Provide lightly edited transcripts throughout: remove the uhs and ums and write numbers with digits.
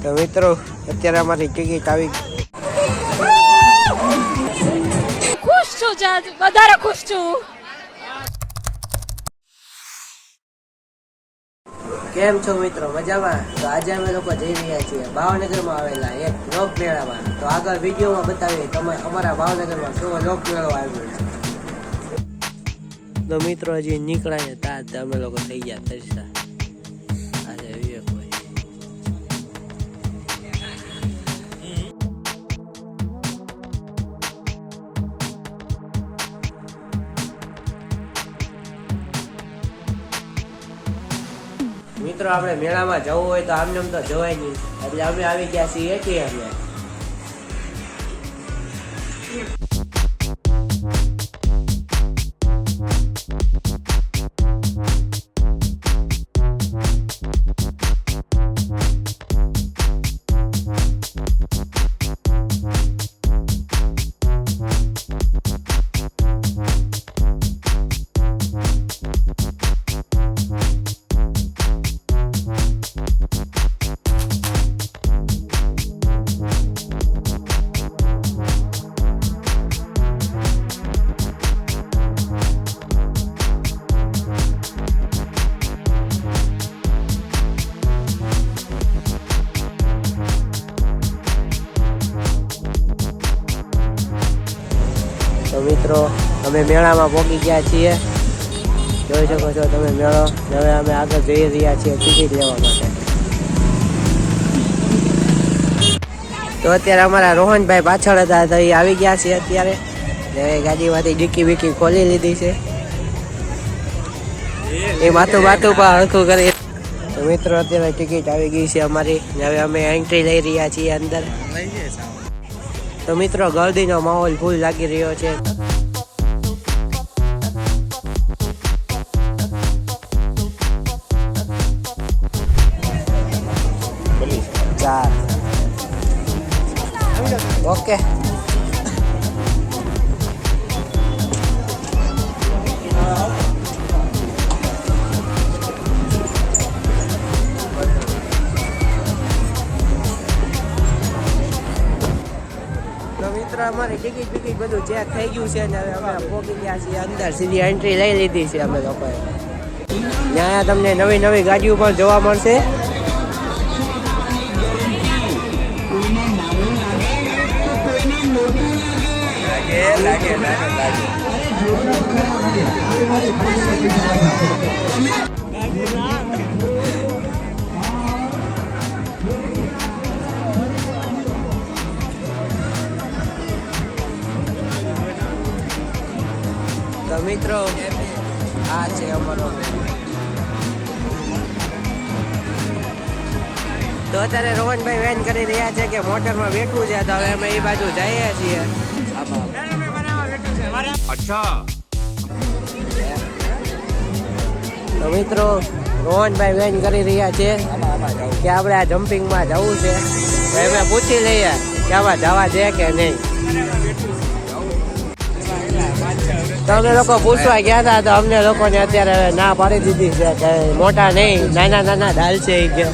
તો મિત્રો અત્યારે અમારી ટિકિટ આવી ખુશ છું, વધારે ખુશ છું. કેમ છો મિત્રો, મજામાં? તો આજે અમે લોકો જઈ રહ્યા છીએ ભાવનગરમાં આવેલા એક લોક મેળામાં. તો આગળ વિડીયોમાં બતાવીએ તમે અમારા ભાવનગરમાં કેવો લોક મેળો આવ્યો છે. તો મિત્રો હજી નીકળાય તા અમે લોકો થઈ ગયા તરસા. આજે વિવેકભાઈ મિત્રો આપણે મેળામાં જવું હોય તો આમને તો જવાય નહીં, એટલે અમે આવી ગયા છીએ એટીએમ. તો મિત્રો અમે મેળામાં પહોંચી ગયા છીએ, જોઈ શકો છો તમે મેળો. હવે અમે આગળ જઈ રહ્યા છીએ ટિકિટ લેવા માટે. તો અત્યારે અમારા રોહનભાઈ પાછળ હતા, તો એ આવી ગયા છે અત્યારે. ગાડીમાંથી ડીકી બીકી ખોલી લીધી છે, એ માથું પણ હરખું કરી. તો મિત્રો અત્યારે ટિકિટ આવી ગઈ છે અમારી. હવે અમે એન્ટ્રી લઈ રહ્યા છીએ અંદર. તો મિત્રો ગળદીનો માહોલ ફૂલ લાગી રહ્યો છે. ઓકે અમારી ટિકિટ બિકિટ બધું ચેક થઈ ગયું છે, ને હવે અમે પહોંચી ગયા છીએ અંદર. સીધી એન્ટ્રી લઈ લીધી છે અમે લોકોએ. ત્યાં તમને નવી નવી ગાડીઓ પણ જોવા મળશે. તો મિત્રો આ છે અમારો. તો અત્યારે રોહનભાઈ વેન કરી રહ્યા છે કે મોટરમાં બેઠવું છે, તો હવે અમે એ બાજુ જઈએ છીએ. તો મિત્રો રોહનભાઈ વેન કરી રહ્યા છે કે આપણે આ જમ્પિંગમાં જવું છે. તો અમે પૂછી લઈએ કે આમાં જવા દે કે નહીં. તો અમે લોકો પૂછવા ગયા હતા, તો અમને લોકોને અત્યારે ના પાડી દીધી છે કે મોટા નહીં, નાના નાના ડાલ છે એ કે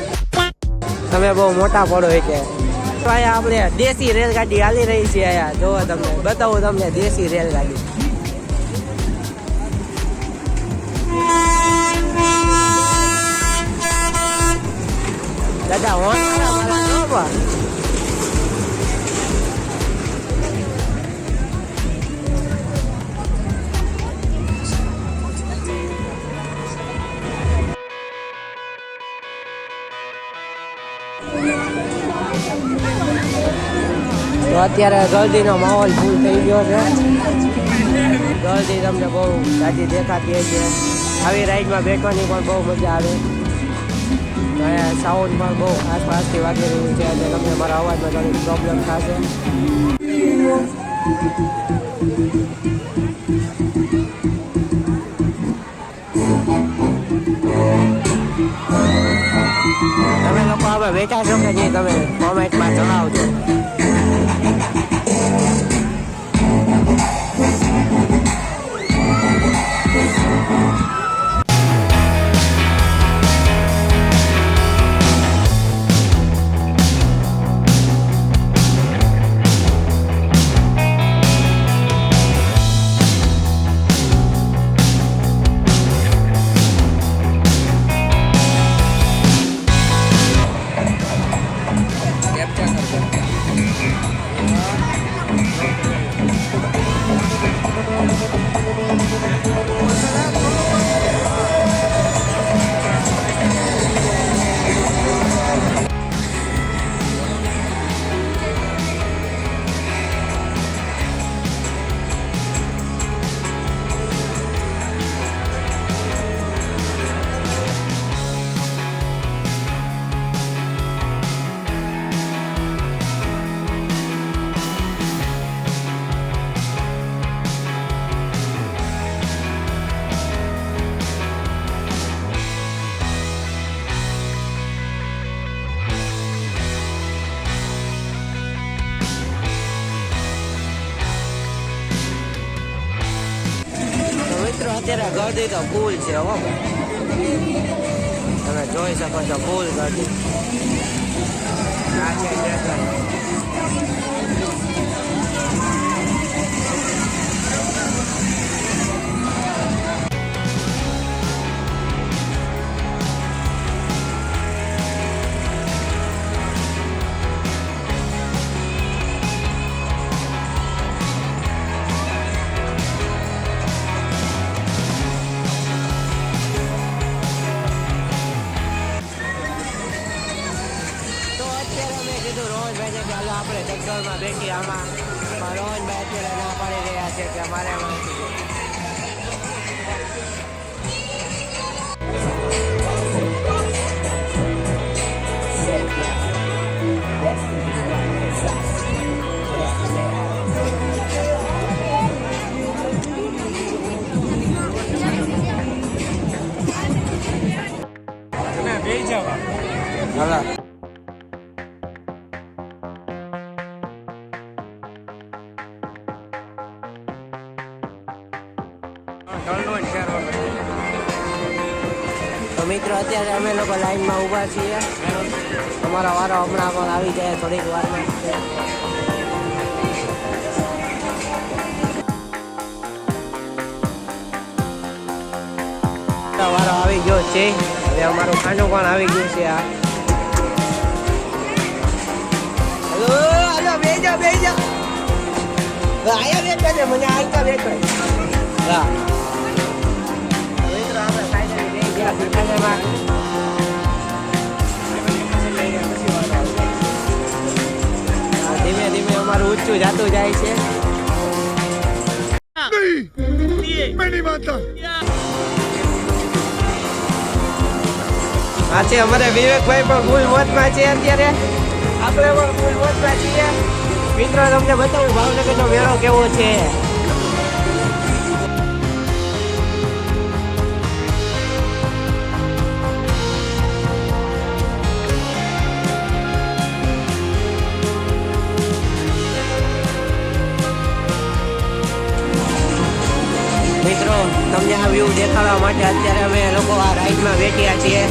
તમે બહુ મોટા પડો એ કે. તો અહીંયા આપણે દેશી રેલગાડી હાલી રહી છે. અહીંયા જોવો તમને બતાવું તમને દેશી રેલગાડી. દાદા તો અત્યારે ગળદીનો માહોલ ફૂલ થઈ ગયો છે. ગળદી તમને બહુ જાજી દેખાતી છે. આવી રાઈડમાં બેઠવાની પણ બહુ મજા આવે. સાઉન્ડ પણ બહુ આસપાસથી વાગી રહ્યું છે, એટલે તમને મારા અવાજમાં થોડી પ્રોબ્લેમ થશે. તમે લોકો હવે બેઠા છો કે નહીં, તમે કોમેન્ટમાં જણાવજો. અત્યારે ગરદી તો ફૂલ છે હો ભાઈ. તમે જોઈ શકો છો ફૂલ ગરદી. આ છે ડ્રેગન. રોહનભાઈ કે હાલો આપણે જગદોરમાં બેઠી આમાં, પણ રોહનભાઈ અત્યારે ના પાડી રહ્યા છે કે અમારે હાલો. તો મિત્રો અત્યારે અમે લોકો લાઈનમાં ઊભા છીએ. અમારો વારો હમણાં પણ આવી જાય થોડીક વારમાં. વારો આવી ગયો છે. હવે અમારું ખાનું પણ આવી ગયું છે. આ હલો હલો બેજા આયા બેઠા છે મને આલતા બેઠા. હા મિત્રો આપણે ફાઇનલી લઈ ગયા ખાનામાં. ધીમે ધીમે અમારું ઊંચું જાતું જાય છે. આ છે અમારે વિવેકભાઈ પણ ફૂલ મોજમાં છે અત્યારે. આપણે પણ ફૂલ મોજમાં છીએ. મિત્રો તમને બતાવું ભાવનગરનો મેળો કેવો છે. મિત્રો તમને આ વ્યૂ દેખાડવા માટે અત્યારે અમે લોકો આ રાઈડમાં બેઠ્યા છીએ.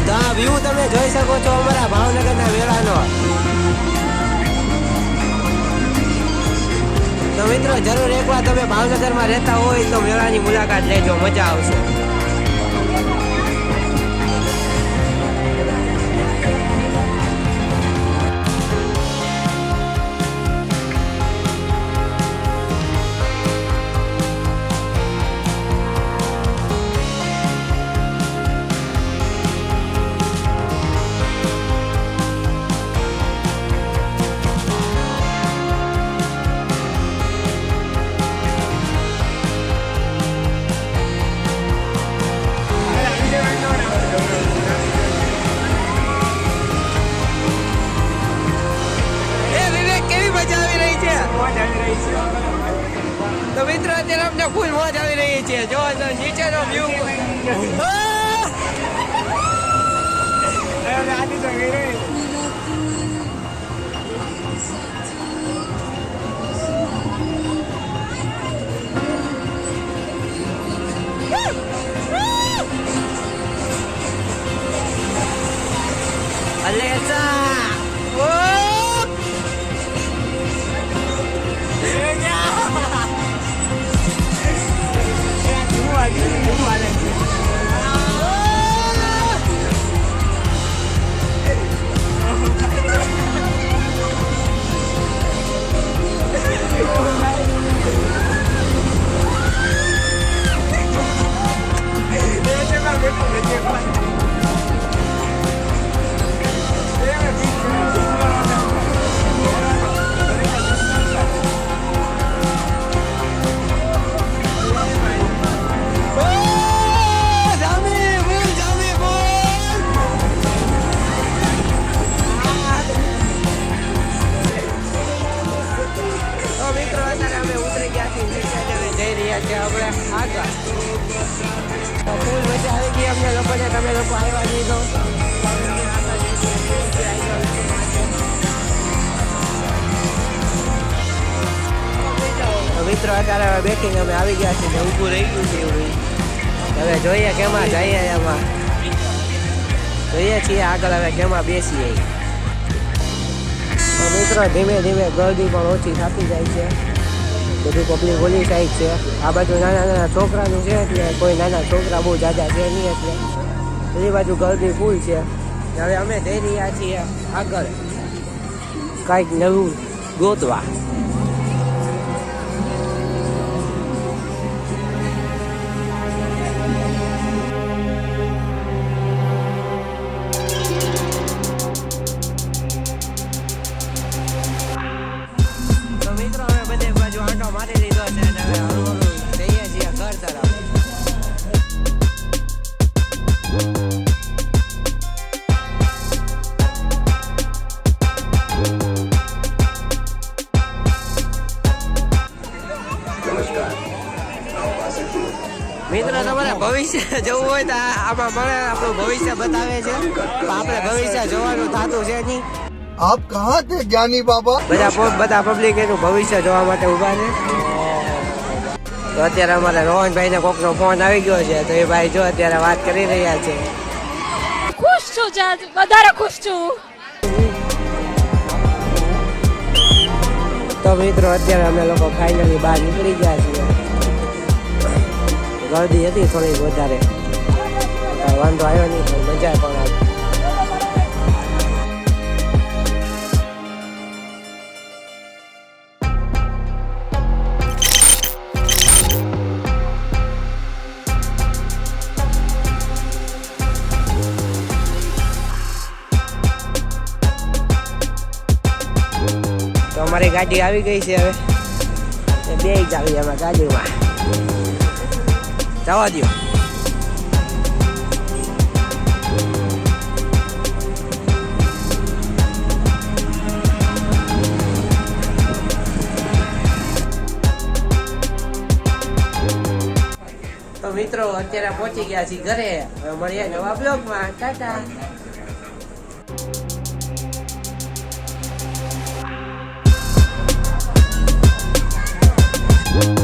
તો આ વ્યૂ તમે જોઈ શકો છો અમારા ભાવનગરના મેળાનો. તો મિત્રો જરૂર એકવાર તમે ભાવનગરમાં રહેતા હોય તો મેળાની મુલાકાત લેજો, મજા આવશે. તો મિત્રો અત્યારે અમને ફૂલ મોજ આવી રહી છે. જો નીચેનો વ્યૂ આગળ તો ફૂલ મજા આવી ગઈ અમને લોકોને. તમે લોકો આવ્યા નહીં તો મિત્રો અત્યારે હવે બેઠીને અમે આવી ગયા છીએ. ઊભું રહી ગયું છે એવું. હવે જોઈએ કેમાં જઈએ, એમાં જોઈએ છીએ આગળ હવે કેમાં બેસીએ. તો મિત્રો ધીમે ધીમે ગરદી પણ ઓછી થતી જાય છે. બધું પબ્લિક ઓલી સાઈડ છે. આ બાજુ નાના નાના છોકરાનું છે એટલે કોઈ નાના છોકરા બહુ જાજા છે નહીં, એટલે બધી બાજુ ગરદી ફૂલ છે. હવે અમે જઈ રહ્યા છીએ આગળ કાંઈક નવું ગોતવા. મારી લીધો છે અને હવે હળવું જઈએ છીએ ઘર તરફ. મિત્રો તમારે ભવિષ્ય જવું હોય તો આમાં મને આપણું ભવિષ્ય બતાવે છે. આપણે ભવિષ્ય જોવાનું થતું છે નહીં. आप कहाँ थे ज्ञानी बाबा? બધા પબ્લિક એનું ભવિષ્ય જોવા માટે ઉભા છે. તો અત્યારે અમારે રોહનભાઈ ને કોકનો ફોન આવી ગયો છે, તો એ ભાઈ જો અત્યારે વાત કરી રહ્યા છે. ખુશ છું જાજ, વધારે ખુશ છું. તો મિત્રો અત્યારે અમે લોકો ફાઇનલી બહાર નીકળી ગયા છીએ. ગરદી હતી થોડીક વધારે, વાંધો આવ્યો નહીં, પણ મજા પણ આવી. અમારી ગાડી આવી ગઈ છે. હવે બે જ આવી અમે ગાડીમાં. જવા દો. તો મિત્રો અત્યારે પહોંચી ગયા છીએ ઘરે. હવે મળીએ નવા બ્લોગમાં. ટાટા. Thank you.